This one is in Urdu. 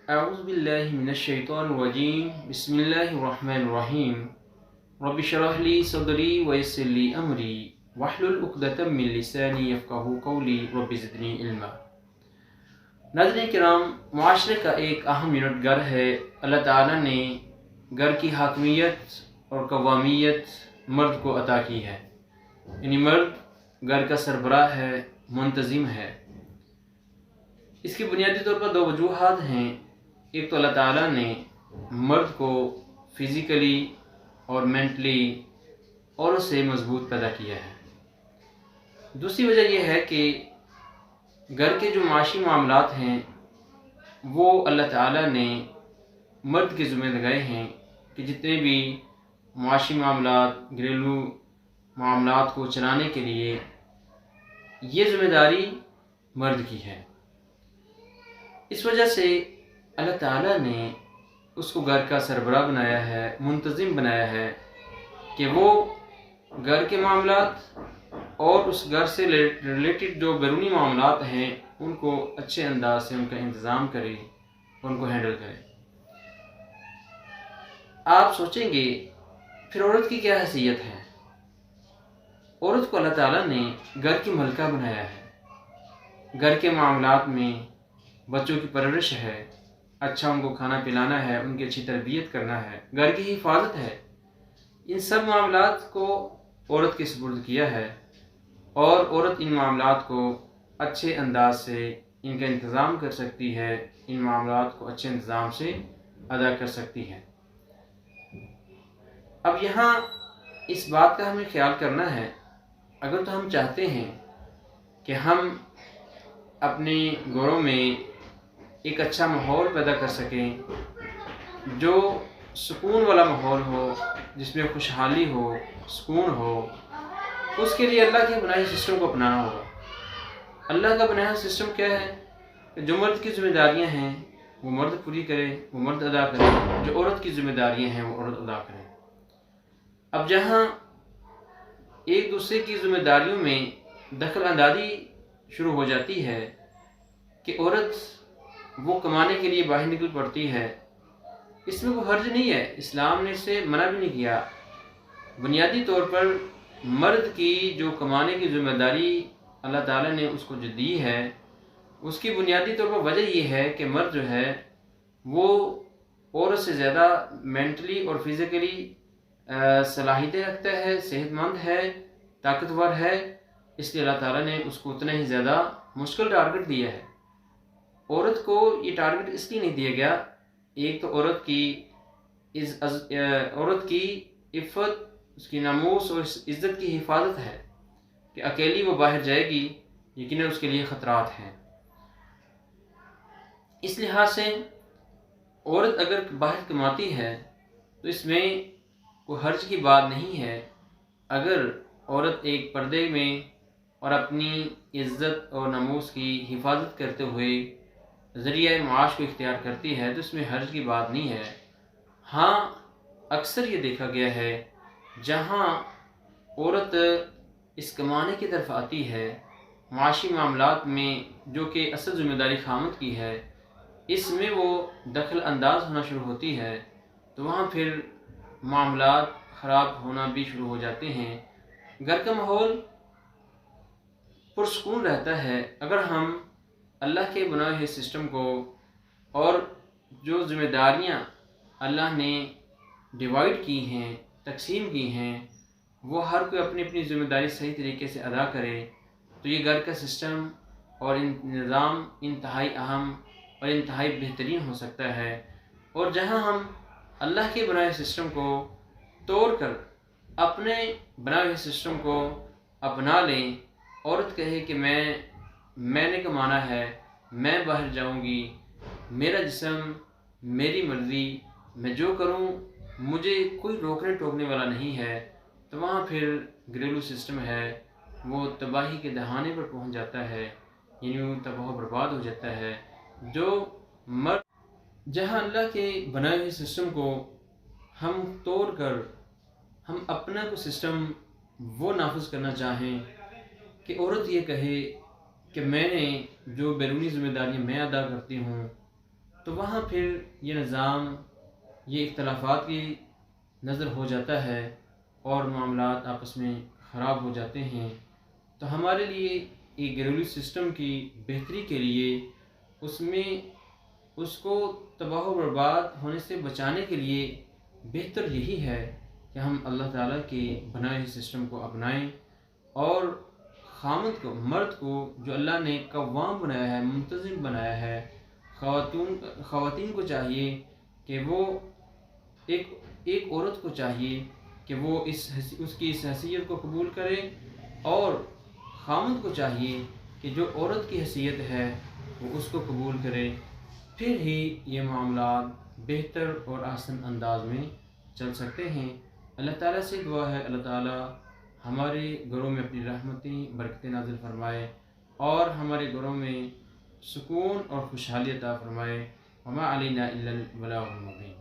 اعوذ باللہ من الشیطان الرجیم بسم اللہ الرحمن الرحیم رب اشرح لی صدری ویسر لی امری واحلل عقدۃ من لسانی یفقہوا قولی رب زدنی علما۔ ناظرین کرام، معاشرے کا ایک اہم یونٹ گھر ہے۔ اللہ تعالیٰ نے گھر کی حاکمیت اور قوامیت مرد کو عطا کی ہے، یعنی مرد گھر کا سربراہ ہے، منتظم ہے۔ اس کی بنیادی طور پر دو وجوہات ہیں۔ ایک تو اللہ تعالیٰ نے مرد کو فزیکلی اور مینٹلی عورت سے مضبوط پیدا کیا ہے۔ دوسری وجہ یہ ہے کہ گھر کے جو معاشی معاملات ہیں وہ اللہ تعالیٰ نے مرد کے ذمہ لگائے ہیں کہ جتنے بھی معاشی معاملات، گھریلو معاملات کو چلانے کے لیے یہ ذمہ داری مرد کی ہے۔ اس وجہ سے اللہ تعالیٰ نے اس کو گھر کا سربراہ بنایا ہے، منتظم بنایا ہے کہ وہ گھر کے معاملات اور اس گھر سے ریلیٹڈ جو بیرونی معاملات ہیں ان کو اچھے انداز سے ان کا انتظام کرے، ان کو ہینڈل کرے۔ آپ سوچیں گے پھر عورت کی کیا حیثیت ہے؟ عورت کو اللہ تعالیٰ نے گھر کی ملکہ بنایا ہے۔ گھر کے معاملات میں بچوں کی پرورش ہے، اچھا ان کو کھانا پلانا ہے، ان کی اچھی تربیت کرنا ہے، گھر کی حفاظت ہے۔ ان سب معاملات کو عورت کے سپرد کیا ہے، اور عورت ان معاملات کو اچھے انداز سے ان کا انتظام کر سکتی ہے، ان معاملات کو اچھے انتظام سے ادا کر سکتی ہے۔ اب یہاں اس بات کا ہمیں خیال کرنا ہے، اگر تو ہم چاہتے ہیں کہ ہم اپنے گھروں میں ایک اچھا ماحول پیدا کر سکیں، جو سکون والا ماحول ہو، جس میں خوشحالی ہو، سکون ہو، اس کے لیے اللہ کے بنائے سسٹم کو اپنانا ہوگا۔ اللہ کا بنایا سسٹم کیا ہے کہ جو مرد کی ذمہ داریاں ہیں وہ مرد پوری کرے، وہ مرد ادا کرے، جو عورت کی ذمہ داریاں ہیں وہ عورت ادا کرے۔ اب جہاں ایک دوسرے کی ذمہ داریوں میں دخل اندازی شروع ہو جاتی ہے کہ عورت وہ کمانے کے لیے باہر نکل پڑتی ہے، اس میں کوئی حرج نہیں ہے، اسلام نے اسے منع بھی نہیں کیا۔ بنیادی طور پر مرد کی جو کمانے کی ذمہ داری اللہ تعالیٰ نے اس کو جو دی ہے، اس کی بنیادی طور پر وجہ یہ ہے کہ مرد جو ہے وہ عورت سے زیادہ مینٹلی اور فزیکلی صلاحیتیں رکھتا ہے، صحت مند ہے، طاقتور ہے، اس لیے اللہ تعالیٰ نے اس کو اتنا ہی زیادہ مشکل ٹارگٹ دیا ہے۔ عورت کو یہ ٹارگٹ اس لیے نہیں دیا گیا، ایک تو عورت کی عفت، اس کی ناموس اور عزت کی حفاظت ہے کہ اکیلی وہ باہر جائے گی، یقیناً اس کے لیے خطرات ہیں۔ اس لحاظ سے عورت اگر باہر کماتی ہے تو اس میں کوئی حرج کی بات نہیں ہے۔ اگر عورت ایک پردے میں اور اپنی عزت اور ناموس کی حفاظت کرتے ہوئے ذریعہ معاش کو اختیار کرتی ہے تو اس میں حرج کی بات نہیں ہے۔ ہاں، اکثر یہ دیکھا گیا ہے جہاں عورت اس کمانے کی طرف آتی ہے، معاشی معاملات میں جو کہ اصل ذمہ داری خامد کی ہے، اس میں وہ دخل انداز ہونا شروع ہوتی ہے تو وہاں پھر معاملات خراب ہونا بھی شروع ہو جاتے ہیں۔ گھر کا ماحول پرسکون رہتا ہے اگر ہم اللہ کے بنائے ہوئے سسٹم کو اور جو ذمہ داریاں اللہ نے ڈیوائڈ کی ہیں، تقسیم کی ہیں، وہ ہر کوئی اپنی اپنی ذمہ داری صحیح طریقے سے ادا کرے تو یہ گھر کا سسٹم اور نظام انتہائی اہم اور انتہائی بہترین ہو سکتا ہے۔ اور جہاں ہم اللہ کے بنائے سسٹم کو توڑ کر اپنے بنائے ہوئے سسٹم کو اپنا لیں، عورت کہے کہ میں نے کمانا ہے، میں باہر جاؤں گی، میرا جسم، میری مرضی، میں جو کروں مجھے کوئی روکنے ٹوکنے والا نہیں ہے، تو وہاں پھر گھریلو سسٹم ہے وہ تباہی کے دہانے پر پہنچ جاتا ہے، یعنی وہ تباہ و برباد ہو جاتا ہے۔ جو مرد جہاں اللہ کے بنائے ہوئے سسٹم کو ہم توڑ کر ہم اپنا کو سسٹم وہ نافذ کرنا چاہیں کہ عورت یہ کہے کہ میں نے جو بیرونی ذمہ داریاں میں ادا کرتی ہوں تو وہاں پھر یہ نظام، یہ اختلافات کی نظر ہو جاتا ہے اور معاملات آپس میں خراب ہو جاتے ہیں۔ تو ہمارے لیے ایک گھریلو سسٹم کی بہتری کے لیے اس کو تباہ و برباد ہونے سے بچانے کے لیے بہتر یہی ہے کہ ہم اللہ تعالیٰ کے بنائے ہوئے سسٹم کو اپنائیں، اور خامد کو، مرد کو جو اللہ نے قوام بنایا ہے، منتظم بنایا ہے، خواتین کو چاہیے کہ وہ ایک عورت کو چاہیے کہ وہ اس کی اس حیثیت کو قبول کرے، اور خامد کو چاہیے کہ جو عورت کی حیثیت ہے وہ اس کو قبول کرے۔ پھر ہی یہ معاملات بہتر اور آسان انداز میں چل سکتے ہیں۔ اللہ تعالیٰ سے دعا ہے اللہ تعالیٰ ہمارے گھروں میں اپنی رحمتیں، برکتیں نازل فرمائے، اور ہمارے گھروں میں سکون اور خوشحالی عطا فرمائے۔ وما علینا الا البلاغ المبین۔